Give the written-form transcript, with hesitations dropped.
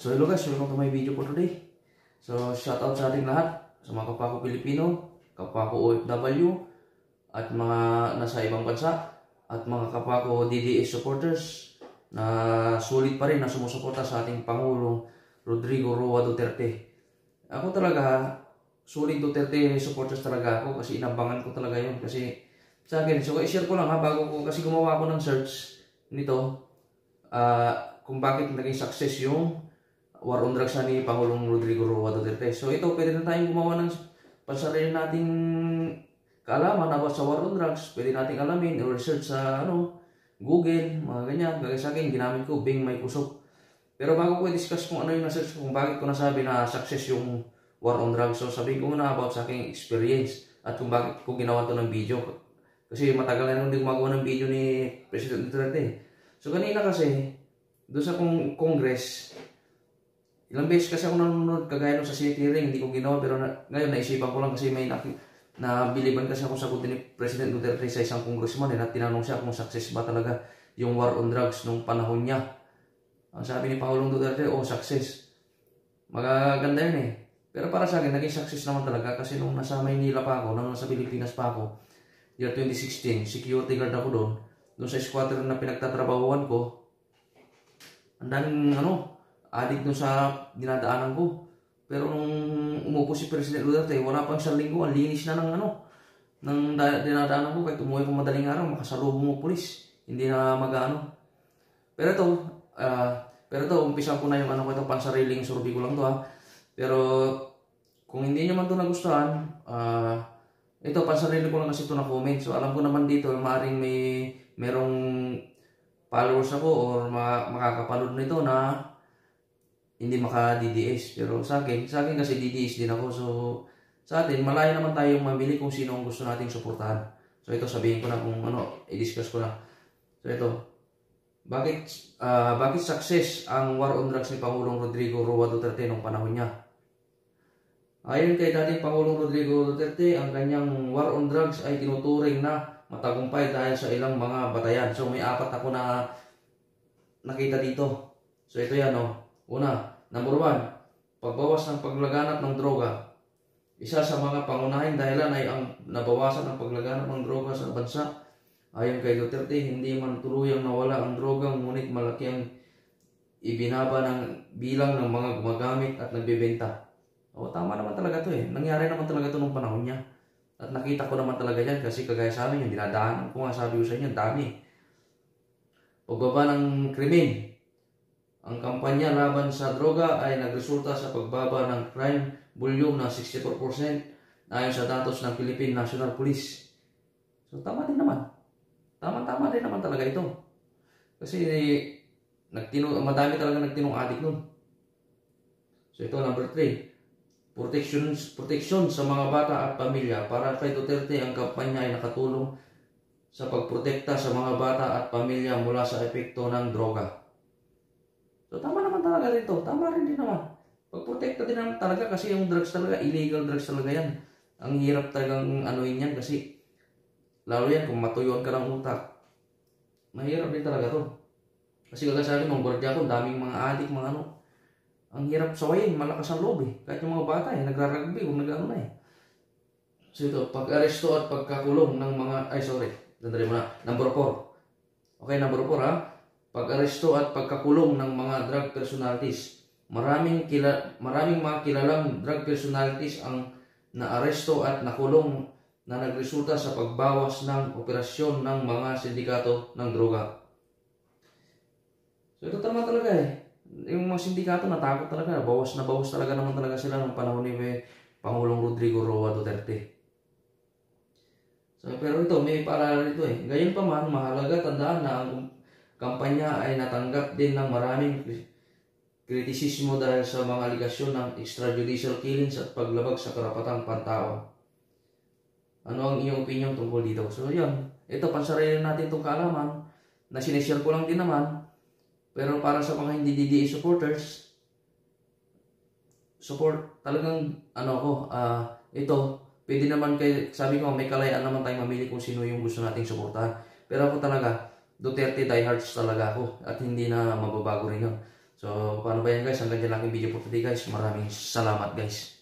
So hello guys, welcome to my video for today. So shoutout sa ating lahat, sa mga kapwa ko Pilipino, kapwa ko OFW, at mga nasa ibang bansa, at mga kapwa ko DDS supporters na sulit pa rin na sumusuporta sa ating Pangulong Rodrigo Roa Duterte. Ako talaga, sulit Duterte supporters talaga ako kasi inabangan ko talaga yun. Kasi sa akin, so i-share ko lang ha, bago ko, kasi gumawa ako ng search nito, kung bakit naging success yung war on drugs ni Pangulong Rodrigo Roa Duterte. So ito, pwede na tayong gumawa ng pansarili nating kaalaman about sa war on drugs. Pwede nating alamin o research sa Google, mga ganyan. Gaya sa akin, ginamit ko Bing May Kusog. Pero bago ko i-discuss kung ano yung research kung bakit ko nasabi na success yung war on drugs, so sabihin ko muna about sa aking experience at kung bakit ko ginawa to ng video. Kasi matagal na hindi gumagawa ng video ni President Duterte. So kanina kasi, doon sa Congress, ilang beses kasi ako nanonood kagaya nung sa Senate hearing, hindi ko ginawa, pero ngayon naisipan ko lang kasi may nabiliban kasi ako sa sagot ni President Duterte sa isang congressman at tinanong siya kung success ba talaga yung war on drugs nung panahon niya. Ang sabi ni Pangulong Duterte, success. Magaganda yun eh. Pero para sa akin, naging success naman talaga kasi nung nasa Maynila pa ako, nung nasa Pilipinas pa ako, year 2016, security guard ako doon sa squadron na pinagtatrabahuan ko, ang daming adik dun sa dinadaanan ko. Pero nung umupo si President Duterte, wala pang isang linggo, ang linis na ng dinadaanan ko. Kahit umuwi pang madaling araw, makasalubong mo pulis. Hindi na Pero ito, umpisa ko na yung ito, pansariling survey ko lang to ha. Pero kung hindi nyo man ito nagustuhan, ito, pansarili ko lang kasi ito na comment. So alam ko naman dito, maaaring merong followers ako or makakapanood nito na hindi maka-DDS. Pero sa akin kasi DDS din ako. So, sa atin, malayo naman tayong mamili kung sino ang gusto nating suportahan. So, ito sabihin ko na kung i-discuss ko na. So, ito. Bakit success ang war on drugs ni Pangulong Rodrigo Roa Duterte nung panahon niya? Ayon kay dating Pangulong Rodrigo Duterte, ang kanyang war on drugs ay tinuturing na matagumpay dahil sa ilang mga batayan. So, may 4 ako na nakita dito. So, ito yan Una, number 1, pagbawas ng paglaganap ng droga. Isa sa mga pangunahing dahilan ay ang nabawasan ng paglaganap ng droga sa bansa. Ayon kay Duterte, hindi man tuluyang nawala ang droga, ngunit malaki ang ibinaba ng bilang ng mga gumagamit at nagbebenta. Tama naman talaga to eh. Nangyari naman talaga to nung panahon niya. At nakita ko naman talaga yan kasi kagaya sa amin yung dinadaanan ko nga, sabi ko sa inyo, dami. Pagbaba ng krimen. Ang kampanya laban sa droga ay nagresulta sa pagbaba ng crime volume ng 64% ayon sa datos ng Philippine National Police. So tama din naman. Tama din naman talaga ito. Kasi madami talaga nagtinong adik nun. So ito number 3. Protection sa mga bata at pamilya. Para kay Duterte, ang kampanya ay nakatulong sa pagprotekta sa mga bata at pamilya mula sa epekto ng droga. So tama naman talaga dito. Tama rin din naman. Pagprotekta din naman talaga kasi yung drugs talaga, illegal drugs talaga yan. Ang hirap talagang yan kasi lalo yan kung matuyuan ka ng utak. Mahirap din talaga to. Kasi kagasabi nung gwardiya ko, daming mga adik, mga ang hirap sawayin, malakas ang loob eh. Kahit yung mga bata nagrarugby kung So ito, pag-aresto at pagkakulong ng mga, dandali mo na, number 4. Okay, number 4 ha. Pag-aresto at pagkakulong ng mga drug personalities. Maraming mga kilalang drug personalities ang naaresto at nakulong na nagresulta sa pagbawas ng operasyon ng mga sindikato ng droga. So ito tama talaga eh. Yung mga sindikato natakot talaga. Bawas talaga naman talaga sila ng panahon ni Pangulong Rodrigo Roa Duterte. So, pero ito, may paalala nito eh. Gayon pa man, mahalaga tandaan na ang kampanya ay natanggap din ng maraming kritisismo dahil sa mga aligasyon ng extrajudicial killings at paglabag sa karapatang pantao. Ano ang iyong opinion tungkol dito? So yan, ito pansarili natin itong kaalaman na sinishare ko lang din naman. Pero para sa mga hindi DDA supporters, talagang ito, pwede naman sabi ko, may kalayaan naman tayong mamili kung sino yung gusto nating suportahan. Pero ako talaga, Duterte diehards talaga ako at hindi na mababago rin yun. So, paano ba yan guys? Hanggang dyan lang yung video for today guys. Maraming salamat guys.